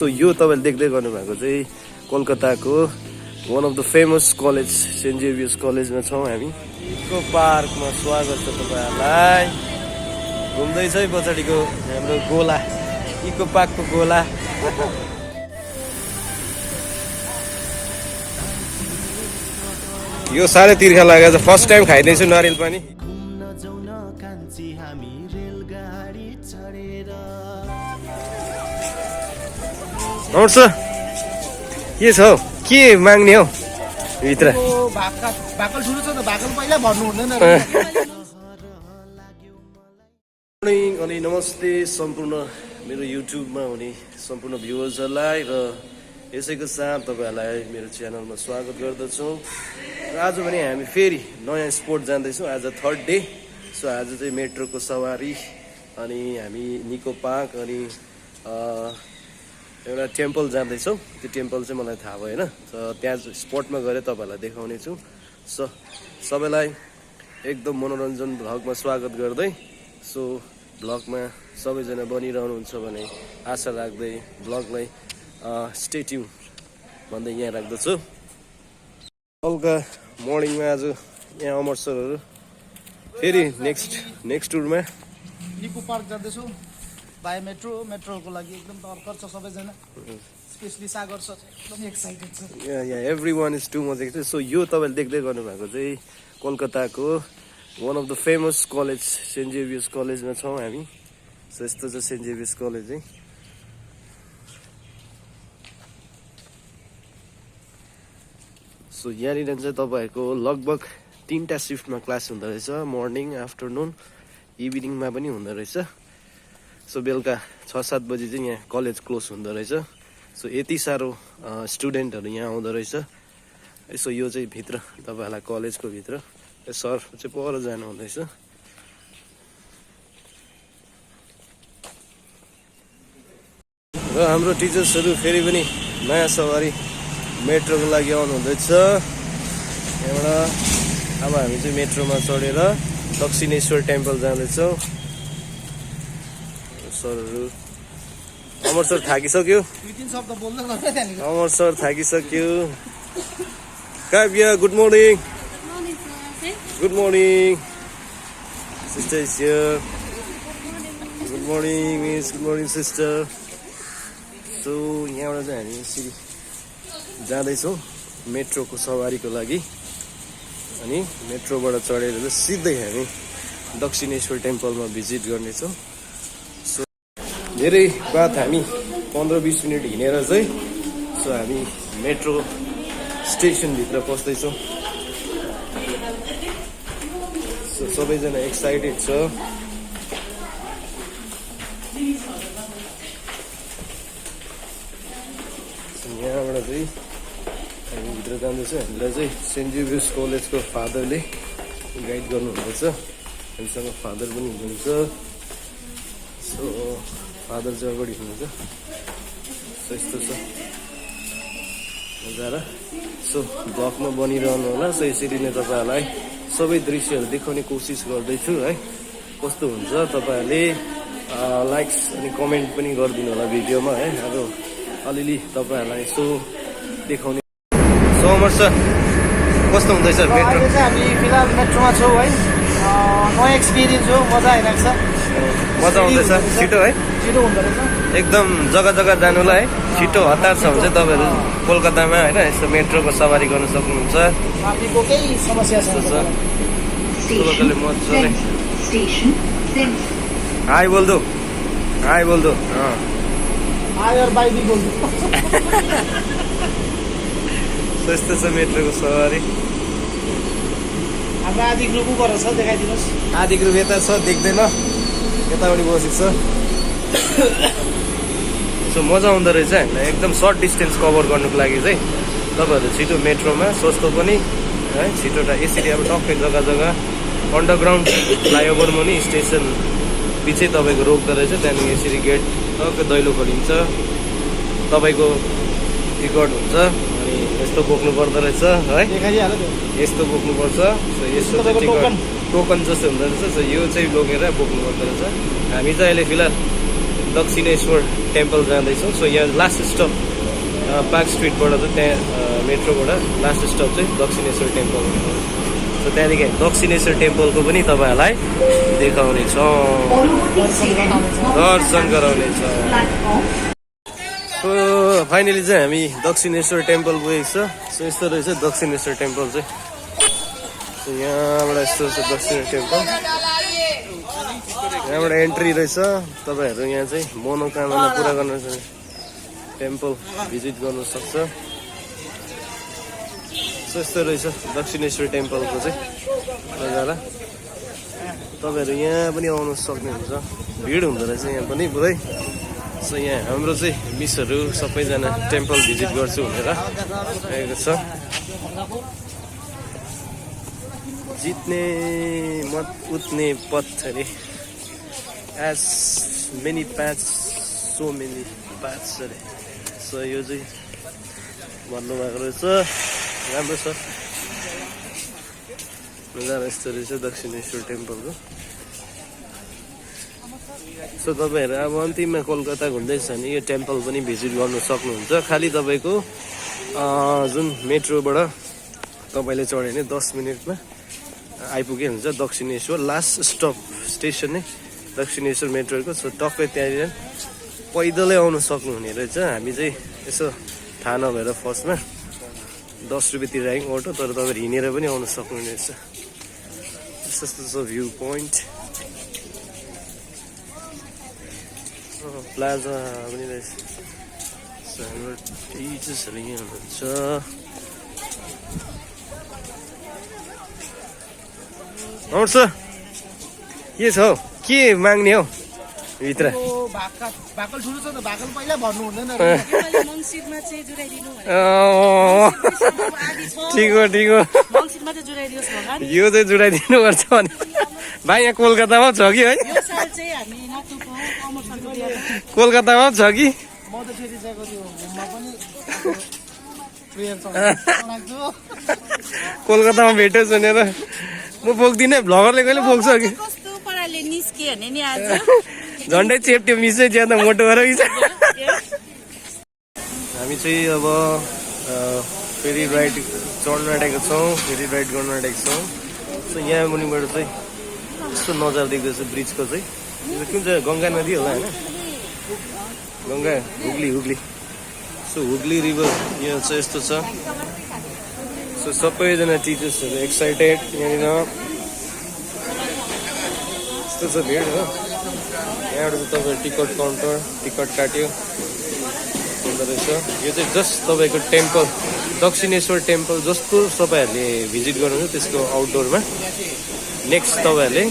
So यो तपाईले देख्दै गर्नु भएको चाहिँ कोलकाताको one of the famous college Saint Xavier's कलेजमा छौँ हामी। इको पार्कमा स्वागत छ तपाईहरुलाई। घुम्दैछ है पछाडिको हाम्रो गोला, इको पार्कको गोला। यो साह्रै तिर्खा लागेको छ, फर्स्ट टाइम खाइदैछु नारियल पानी। नमस् के छ हौ, के माग्ने हौ भित्र? भाकल ठुलो छ त, भाकल पहिला भन्नु हुँदैन। मर्निङ अनि नमस्ते सम्पूर्ण मेरो युट्युबमा हुने सम्पूर्ण भ्युवर्सहरूलाई र यसैको साथ तपाईहरुलाई मेरो च्यानलमा स्वागत गर्दछु। र आज भने हामी फेरि नयाँ स्पोट जाँदैछौँ। आज थर्ड डे। सो आज चाहिँ मेट्रोको सवारी अनि हामी निको पार्क अनि एउटा टेम्पल जाँदैछौँ। त्यो टेम्पल चाहिँ मलाई थाहा भएन, त्यहाँ स्पटमा गएर तपाईँहरूलाई देखाउने छु। सो सबैलाई एकदम मनोरञ्जन भ्लगमा स्वागत गर्दै, सो भ्लगमा सबैजना बनिरहनुहुन्छ भने आशा राख्दै भ्लगलाई स्टे ट्युन भन्दै यहाँ राख्दछु। हल्का मर्निङमा आज यहाँ अमर सरहरू फेरि नेक्स्ट टुरमा निको पार्क जाँदैछु बाई मेट्रोको लागि एकदम तर्कर छ सबैजना, स्पेशली सागर सर एकदम एक्साइटेड छ। यहाँ everyone is too much excited. So यो तपाईँले देख्दै गर्नु भएको चाहिँ कोलकाताको one of the famous college Saint Xavier's कलेजमा छौँ हामी। सो यस्तो छ सेन्ट जेभियर्स कलेज चाहिँ। सो यहाँनिर चाहिँ तपाईँहरूको लगभग 3टा सिफ्टमा क्लास हुँदो रहेछ, मर्निङ, आफ्टरनुन, इभिनिङमा पनि हुँदो रहेछ। सो बेलुका 6-7 बजी चाहिँ यहाँ कलेज क्लोज हुँदो रहेछ। सो यति साह्रो स्टुडेन्टहरू यहाँ आउँदो रहेछ। यसो यो चाहिँ भित्र तपाईँहरूलाई कलेजको भित्र सर चाहिँ पर जानु हुँदैछ। र हाम्रो टिचर्सहरू फेरि पनि नयाँ सवारी मेट्रोको लागि आउनु हुँदैछ। यहाँबाट अब हामी चाहिँ मेट्रोमा चढेर दक्षिणेश्वर टेम्पल जाँदैछौँ। सरहरू अमर सर थाकिसक्यो, अमर सर थाकिसक्यो। काव्य good morning. Good morning sister is here. Good morning miss. Good morning sister. So यहाँबाट चाहिँ हामी यसरी जाँदैछौँ मेट्रोको सवारीको लागि। अनि मेट्रोबाट चढेर चाहिँ सिधै हामी दक्षिणेश्वर टेम्पलमा भिजिट गर्नेछौँ। सो धेरै बात हामी 15-20 मिनट हिँडेर चाहिँ सो हामी मेट्रो स्टेसनभित्र पस्दैछौँ। सो सबैजना एक्साइटेड छ। यहाँबाट चाहिँ हामी भित्र जाँदैछ। हामीलाई चाहिँ सेन्ट जेभियर्स कलेजको फादरले गाइड गर्नुहुँदैछ। हामीसँग फादर पनि हुनुहुन्छ। सो फादर चाहिँ अगाडि हुनुहुन्छ। सो यस्तो छ नजारा। सो ब्लगमा बनिरहनु होला। सो यसरी नै तपाईँहरूलाई सबै दृश्यहरू देखाउने कोसिस गर्दैछु है। कस्तो हुन्छ तपाईँहरूले लाइक्स अनि कमेन्ट पनि गरिदिनु होला भिडियोमा है। अब अलिअलि तपाईँहरूलाई यसो देखाउने। सो अमर सर कस्तो हुँदैछ मेट्रो? हामी फिलहाल मेट्रोमा छौँ है। नयाँ एक्सपिरियन्स हो, मजा आइरहेको छ। मजा आउँदैछ। छिटो है, छिटो हुँदो रहेछ एकदम जग्गा जग्गा जानुलाई है। छिटो हतार छ भने चाहिँ तपाईँहरू कोलकातामा होइन यस्तो मेट्रोको सवारी गर्न सक्नुहुन्छ। ट्राफिकको केही समस्या छैन। मजाले हाई बोल्दो, हाई बोल्दो। हाई और बाई भी बोल्दो। यस्तो छ मेट्रोको सवारी। हाम्रो आदि ग्रुप ऊपर छ, देखाइदिनुहोस्। आदि ग्रुप यता छ, देख्दैन, यतापट्टि बसेको छ। सो मजा आउँदो रहेछ हामीलाई एकदम सर्ट डिस्टेन्स कभर गर्नुको लागि चाहिँ। तपाईँहरू छिटो मेट्रोमा सस्तो पनि है, छिटो यसरी अब टक्कै जग्गा जग्गा अन्डरग्राउन्ड फ्लाइओभर मुनि स्टेसन पछि तपाईँको रोक्दो रहेछ। त्यहाँदेखि यसरी गेट टक्कै दैलो खोलिन्छ, तपाईँको टिकट हुन्छ अनि यस्तो बोक्नु पर्दो रहेछ है। यस्तो बोक्नुपर्छ। सो यस्तो टोकन जस्तो हुँदो रहेछ। सो यो चाहिँ बोकेर बोक्नु पर्दो रहेछ। हामी चाहिँ अहिले फिलहाल दक्षिणेश्वर टेम्पल जाँदैछौँ। सो यहाँ लास्ट स्टप पार्क स्ट्रिटबाट चाहिँ त्यहाँ मेट्रोबाट लास्ट स्टप चाहिँ दक्षिणेश्वर टेम्पल। सो त्यहाँदेखि दक्षिणेश्वर टेम्पलको पनि तपाईँहरूलाई देखाउनेछौँ, दर्शन गराउनेछौँ। सो फाइनली चाहिँ हामी दक्षिणेश्वर टेम्पल पुगेको छ। सो यस्तो रहेछ दक्षिणेश्वर टेम्पल चाहिँ। सो यहाँबाट यस्तो छ दक्षिणेश्वर टेम्पल, यहाँबाट एन्ट्री रहेछ। तपाईँहरू यहाँ चाहिँ मनोकामना पुरा गर्न टेम्पल भिजिट गर्नु सक्छ। सो यस्तो रहेछ दक्षिणेश्वर टेम्पलको चाहिँ नजारा। तपाईँहरू यहाँ पनि आउनु सक्नुहुन्छ, भिड हुँदो रहेछ यहाँ पनि पुरै। सो यहाँ हाम्रो चाहिँ मिसहरू सबैजना टेम्पल भिजिट गर्छु भनेर आएको छ। जित्ने मत उठ्ने पथ अरे एज मेनी प्याच सो मेनी प्याच अरे। सो यो चाहिँ भन्नुभएको रहेछ, राम्रो छ नजारा। यस्तो रहेछ दक्षिणेश्वर टेम्पलको। सो तपाईँहरू अब अन्तिममा कोलकाता घुम्दैछ भने यो टेम्पल पनि भिजिट गर्नु सक्नुहुन्छ। खालि तपाईँको जुन मेट्रोबाट तपाईँले चढ्यो भने 10 मिनटमा आइपुगे हुन्छ दक्षिणेश्वर। लास्ट स्टप स्टेसन नै दक्षिणेश्वर मेट्रोको। सो टक्कै त्यहाँनिर पैदलै आउनु सक्नुहुने रहेछ। हामी चाहिँ यसो थाहा नभएर फर्स्टमा 10 रुपियाँ तिरेको अटो, तर तपाईँहरू हिँडेर पनि आउनु सक्नुहुने रहेछ। यस्तो छ भ्यू पोइन्ट। प्लाजा पनि रहेछ। हाम्रो टिचर्सहरू यहाँ हुनुहुन्छ। आउँछ के छ हौ, के माग्ने हौ भित्र? भाकल ठुलो छ त, भाकल पहिला भन्नु हुँदैन। ठिक हो ठिक हो, यो चाहिँ जुडाइदिनु पर्छ भने। भाइ यहाँ कोलकातामा छ कि है? कोलकातामा छ कि? कोलकातामा भेट्यो भनेर म बोक्दिनँ। भ्लगरले कहिले बोक्छ कि? झन्डै चेप्ट्यो मिसै ज्यादा मोटो भएर कि। हामी चाहिँ अब फेरि राइड चढ्न आँटेको छौँ, फेरि राइड गर्न आँटेको छौँ। सो यहाँ मुनिबाट चाहिँ यस्तो नजारा देख्दैछ ब्रिजको चाहिँ। कुन चाहिँ गङ्गा नदी होला होइन? गङ्गा हुग्ली। सो हुग्ली रिभर यहाँ चाहिँ यस्तो छ। सो सबैजना टिचर्सहरू एक्साइटेड यहाँनिर। यस्तो छ भिड हो। यहाँबाट चाहिँ तपाईँ टिकट काउन्टर, टिकट काट्यो हुँदो रहेछ। यो चाहिँ जस्ट तपाईँको टेम्पल दक्षिणेश्वर टेम्पल जस्तो तपाईँहरूले भिजिट गर्नुहुन्छ त्यसको आउटडोरमा। नेक्स्ट तपाईँहरूले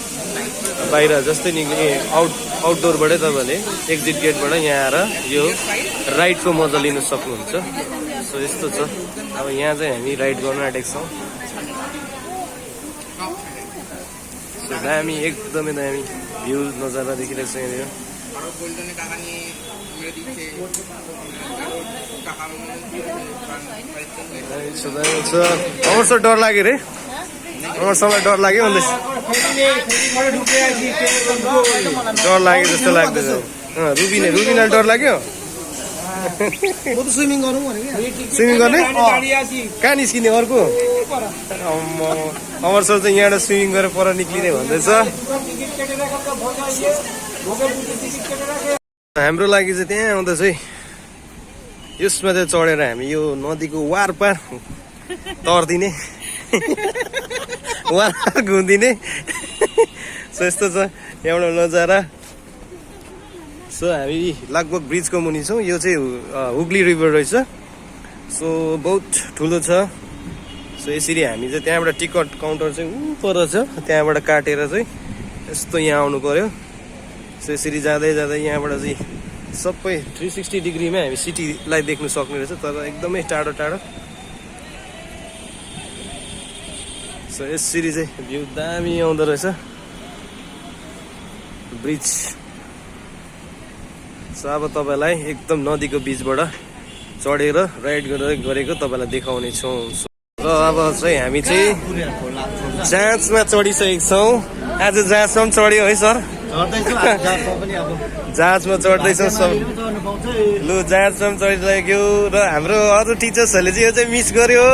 बाहिर जस्तै निक्लिने आउटडोरबाटै तपाईँहरूले एक्जिट गेटबाट यहाँ आएर यो राइडको मजा लिन सक्नुहुन्छ। सो यस्तो छ। अब यहाँ चाहिँ हामी राइड गर्न आँटेको छौँ। सो दामी, एकदमै दामी भ्यू नजारा देखिरहेको छ यहाँनिर। अमर डर लाग्यो रे, अमरसँग डर लाग्यो भन्दैछ। डर लाग्यो जस्तो लाग्दैछ। रुबिना डर लाग्यो। स्विमिङ गरौँ भने स्विमिङ गर्ने कहाँ निस्किने अर्को? अमर सर चाहिँ यहाँबाट स्विमिङ गरेर पर निक्लिने भन्दैछ। हाम्रो लागि चाहिँ त्यहाँ आउँदा चाहिँ यसमा चाहिँ चढेर हामी यो नदीको वार पार तर्दिने, वार घुम्दिने। सो यस्तो छ यहाँबाट नजारा। सो हामी लगभग ब्रिजको मुनि छौँ। यो चाहिँ हुग्ली रिभर रहेछ। सो बहुत ठुलो छ। सो यसरी हामी चाहिँ त्यहाँबाट टिकट काउन्टर चाहिँ पर छ, त्यहाँबाट काटेर चाहिँ यस्तो यहाँ आउनु पर्यो। सो यसरी जाँदै यहाँबाट चाहिँ सबै 360 डिग्रीमा हामी सिटीलाई देख्नु सक्ने रहेछ, तर एकदमै टाढो टाढो। सो यसरी चाहिँ भ्यू दामी आउँदो रहेछ ब्रिज। सो अब तपाईँलाई एकदम नदीको बिचबाट चढेर राइड गरेको तपाईँलाई देखाउने छौँ। र अब चाहिँ हामी चाहिँ जाँचमा चढिसकेको छौँ। आज जाँचमा पनि चढ्यो है सर? चढ्दैछु जहाजमा पनि अब जहाजमा चढ्दैछौँ सब चढ्नु पाउँछ लु जहाजमा पनि चढिसक्यो र हाम्रो अरू टिचर्सहरूले चाहिँ यो चाहिँ मिस गर्यो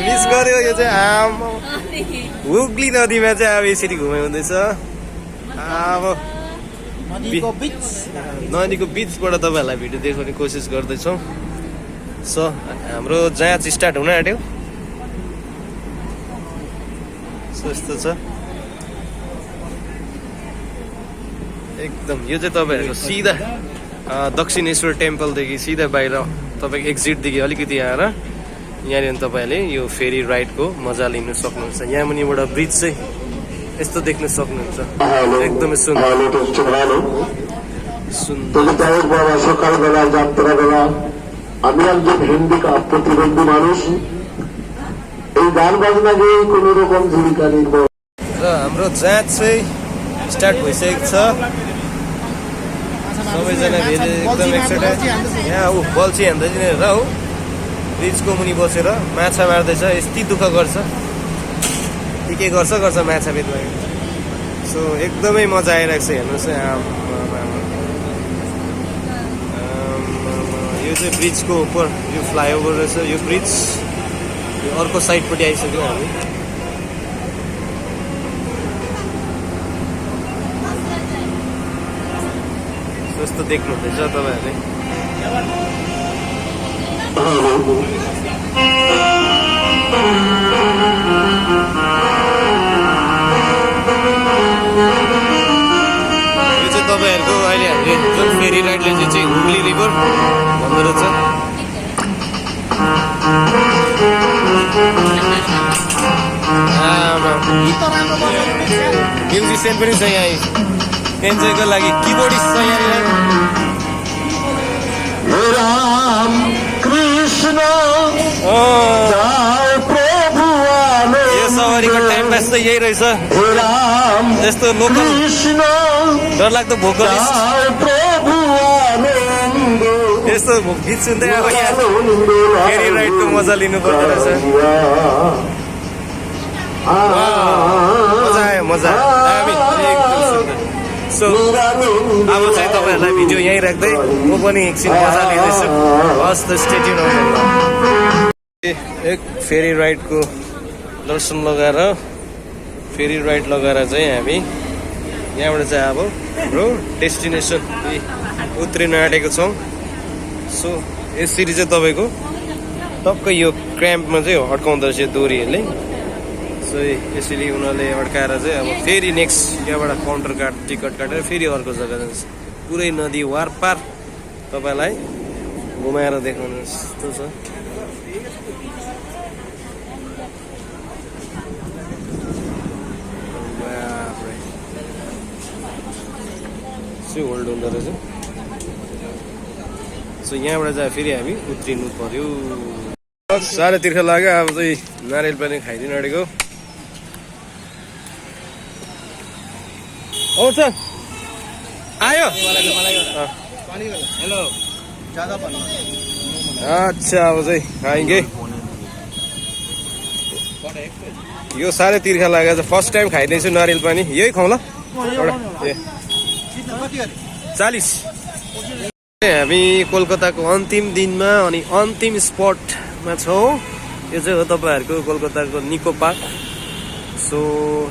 मिस गर्यो यो चाहिँ आमा हुगली नदीमा चाहिँ अब यसरी घुमाउँदैछ अब नदीको बीच नदीको बिचबाट तपाईँहरूलाई भिडियो देखाउने कोसिस गर्दैछौँ सो हाम्रो जहाज स्टार्ट हुन आँट्यो सो यस्तो छ एकदम यो चाहिँ तपाईँहरूको सिधा दक्षिणेश्वर टेम्पलदेखि सिधा बाहिर तपाईँको एक्जिटदेखि अलिकति आएर यहाँनिर तपाईँहरूले यो फेरी राइडको मजा लिनु सक्नुहुन्छ यहाँ मुनिबाट ब्रिज चाहिँ यस्तो देख्न सक्नुहुन्छ एकदमै সুন্দর সকালবেলা যাত্রাবেলা আমি একজন হ্যান্ডিক্যাপ প্রতিবন্ধী মানুষ এই গান বাজনা গিয়ে কোন রকম জীবিকা নির্বাহ र हाम्रो जहाज चाहिँ स्टार्ट भइसकेको छ सबैजना भेटे एकदम एक्साइटेड यहाँ ऊ बल्छी हान्दैछ नि र ऊ ब्रिजको मुनि बसेर माछा मार्दैछ यति दुःख गर्छ के गर्छ माछा बेच्न सो एकदमै मजा आइरहेको छ हेर्नुहोस् यो चाहिँ ब्रिजको उप यो फ्लाइओभर रहेछ यो ब्रिज यो अर्को साइडपट्टि आइसक्यो हामी जस्तो देख्नुहुँदैछ तपाईँहरूले यो चाहिँ तपाईँहरूको अहिले हामीले जुन फेरी राइडले चाहिँ हुगली रिभर भन्दो रहेछ म्युजिसियन पनि छ यहाँ एन्जोयको लागि किबोर्डिस्ट छ यहाँ রাম কৃষ্ণ यो सवारीको टाइम पास त यही रहेछ রাম यस्तो लोकल কৃষ্ণ डरलाग्दो भोकलिस्ट প্রভু আনন্দ यस्तो गीत सुन्दै अब यहाँ फेरी राइडको मजा लिनु पर्दो रहेछ मजा आयो मजा दामी एकदम सुन्दर सो अब चाहिँ तपाईँहरूलाई भिडियो यहीँ राख्दै म पनि एकछिन मजा लिँदैछु हस् त स्टेट्युन एक फेरी राइडको दर्शन लगाएर फेरी राइड लगाएर चाहिँ हामी यहाँबाट चाहिँ अब हाम्रो डेस्टिनेसन उत्रिन आँटेको छौँ सो यसरी चाहिँ तपाईँको टक्कै यो क्र्याम्पमा चाहिँ अड्काउँदो रहेछ दोरीहरूले सो यसरी उनीहरूले अड्काएर चाहिँ अब फेरि नेक्स्ट यहाँबाट काउन्टर टिकट काटेर फेरि अर्को जग्गा जान्छ पुरै नदी वारपार तपाईँलाई घुमाएर देखाउनु यस्तो छ होल्ड हुँदो रहेछ सो यहाँबाट चाहिँ फेरि हामी उत्रिनु पर्यो साह्रै तिर्खा लाग्यो अब चाहिँ नारियल पानी खाइदिनु अडेको आउँछ आयो हेलो अच्छा अब चाहिँ खाएँगे यो साह्रै तिर्खा लागेको छ फर्स्ट टाइम खाइदिन्छु नारियल पानी यही खाउँ ल ए 40 हामी कोलकाताको अन्तिम दिनमा अनि अन्तिम स्पटमा छौँ यो चाहिँ हो तपाईँहरूको कोलकाताको निको पार्क सो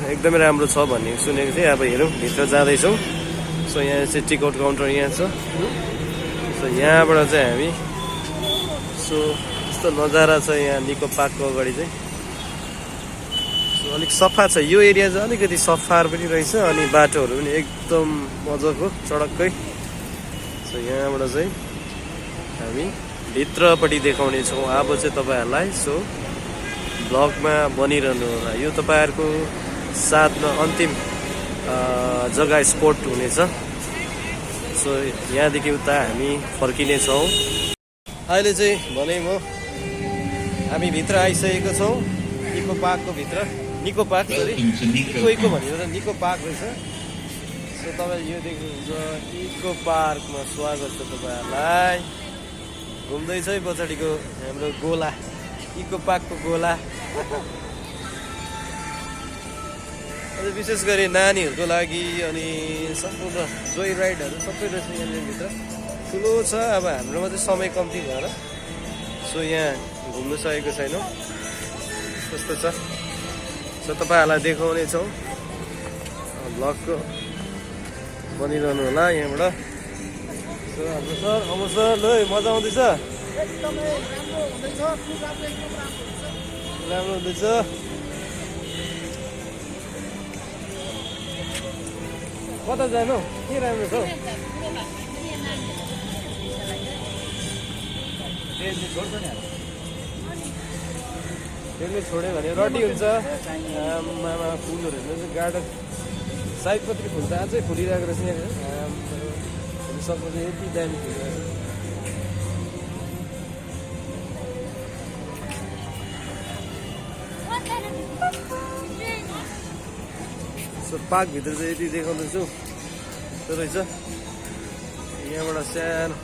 एकदमै राम्रो छ भन्ने सुनेको थिएँ अब हेरौँ भित्र जाँदैछौँ सो यहाँ चाहिँ टिकट काउन्टर यहाँ छ सो यहाँबाट चाहिँ हामी सो यस्तो नजारा छ यहाँ निको पार्कको अगाडि चाहिँ सो अलिक सफा छ यो एरिया चाहिँ अलिकति सफा पनि रहेछ अनि बाटोहरू पनि एकदम मजाको सडककै सो यहाँबाट चाहिँ हामी भित्रपट्टि देखाउने छौँ अब चाहिँ तपाईँहरूलाई सो ब्लगमा बनिरहनु होला यो तपाईँहरूको साथमा अन्तिम जग्गा स्पोट हुनेछ सो यहाँदेखि उता हामी फर्किनेछौँ अहिले चाहिँ भने म हामी भित्र आइसकेको छौँ निको पार्कको भित्र निको पार्क सरी निको भनेर निको पार्क रहेछ सो तपाईँ यो देख्नुहुन्छ निको पार्कमा स्वागत छ तपाईँहरूलाई घुम्दैछ है पछाडिको हाम्रो गोला इको पार्कको गोला विशेष गरी नानीहरूको लागि अनि सम्पूर्ण जोइ राइडहरू सबै रहेछ यहाँनिर ठुलो छ। अब हाम्रोमा चाहिँ समय कम्ती भएर सो यहाँ घुम्नु सकेको छैनौँ, कस्तो छ। सो तपाईँहरूलाई देखाउनेछौँ, भ्लगको बनिरहनु होला यहाँबाट। सो हाम्रो सर, अब सर ल मजा आउँदैछ, एकदमै राम्रो हुँदैछ, प्रोग्राम एकदम राम्रो हुँदैछ। राम्रो हुँदैछ। कता जानु, के राम्रो छ हौ? त्यसले छोड्यो भने रडी हुन्छ। आमामा फुलहरू हेर्नु चाहिँ गार्डन सयपत्री फुल त अझै फुलिरहेको रहेछ यहाँ। सक्नु चाहिँ यति दामी फुलिरहेको सो पार्कभित्र चाहिँ यति देखाउँदैछु। त्यो रहेछ यहाँबाट सानो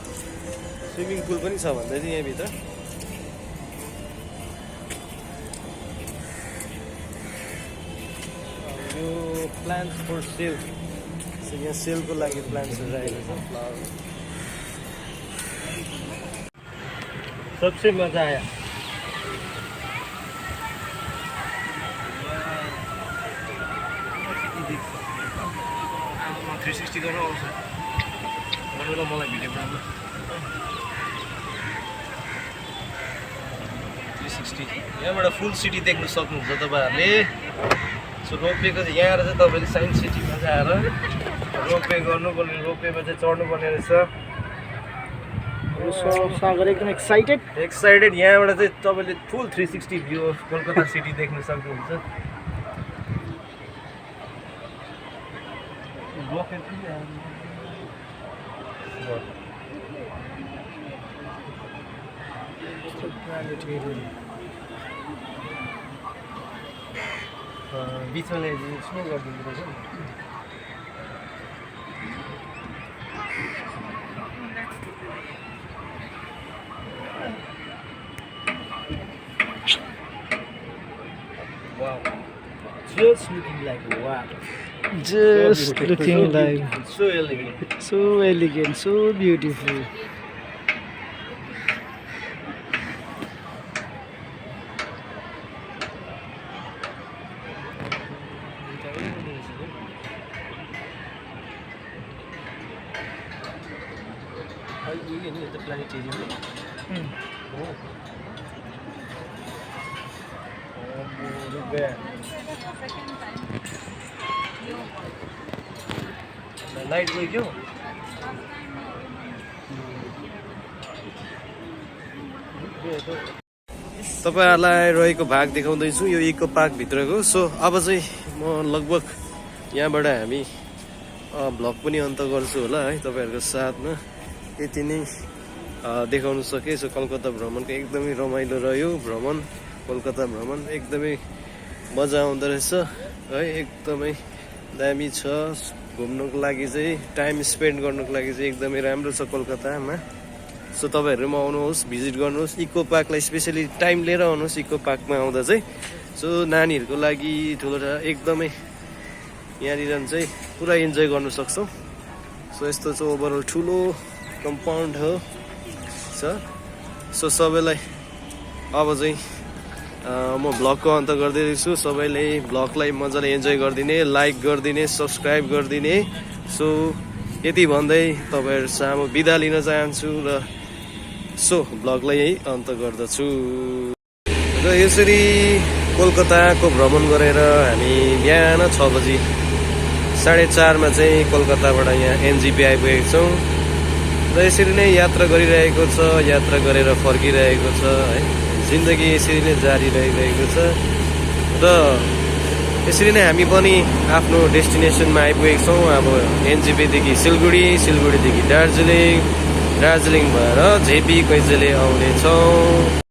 स्विमिङ पुल पनि छ भन्दै थियो यहाँभित्र। यो प्लान्ट्स फर सेल, यहाँ सेलको लागि प्लान्ट्सहरू राखेको छ, फ्लावर। सबसे मजा आयो। 360 गर्न आउँछ भनेर मलाई भिडियो बनाउनु। 360 यहाँबाट फुल सिटी देख्न सक्नुहुन्छ तपाईँहरूले। सो रोपवेको चाहिँ यहाँ चाहिँ तपाईँले साइन्स सिटीमा चाहिँ आएर रोपवे गर्नुपर्ने, रोपवेमा चाहिँ चढ्नुपर्ने रहेछ। सागर एकदम एक्साइटेड। यहाँबाट चाहिँ तपाईँले फुल 360 भ्यू अफ कोलकाता सिटी देख्न सक्नुहुन्छ। बिचमा स्नो गरिदिनु रहेछ। Wow. Just looking like wow. Just looking like So elegant. so elegant, so beautiful. Light गयो क्यों? तपाईहरुलाई रहेको भाग देखाउँदैछु यो इको पार्क भित्रको। सो अब चाहिँ म लगभग यहाँबाट हामी भ्लग पनि अन्त गर्छु होला है तपाईहरुको साथमा। यति नै देखाउन सके। सो कलकत्ता भ्रमणको एकदमै रमाइलो रह्यो भ्रमण। कोलकाता भ्रमण एकदमै मजा आउँदो रहेछ है, एकदमै दामी छ। घुम्नुको लागि चाहिँ टाइम स्पेन्ड गर्नुको लागि चाहिँ एकदमै राम्रो छ कोलकातामा। सो तपाईहरु पनि आउनुहोस्, भिजिट गर्नुहोस् इको पार्कलाई। स्पेसली टाइम लिएर आउनुहोस् इको पार्कमा आउँदा चाहिँ। सो नानीहरूको लागि ठुलो एकदमै यहाँनिर चाहिँ पुरा इन्जोय गर्न सक्छौँ। सो यस्तो चाहिँ ओभरअल ठुलो कम्पाउन्ड हो छ। सो सबैलाई अब चाहिँ म भ्लगको अन्त गर्दैछु। सबैले भ्लगलाई मजाले इन्जोय गरिदिने, लाइक गरिदिने, सब्सक्राइब गरिदिने। सो यति भन्दै तपाईहरु सामु बिदा लिन चाहन्छु र सो भ्लगलाई यही अन्त गर्दछु। र यसरी कोलकाताको भ्रमण गरेर हामी बिहान 6 बजी 4:30 मा चाहिँ कोलकाताबाट यहाँ एनजेपी आइपुगेका छौँ। र यसरी नै यात्रा गरिरहेको छ, यात्रा गरेर फर्किरहेको छ है। जिन्दगी यसरी नै जारी रहिरहेको छ र यसरी नै हामी पनि आफ्नो डेस्टिनेसनमा आइपुगेका छौँ। अब एनजेपीदेखि सिलगढी, सिलगढीदेखि दार्जिलिङ, दार्जिलिङ भएर झेपी कैँचेले आउनेछौँ।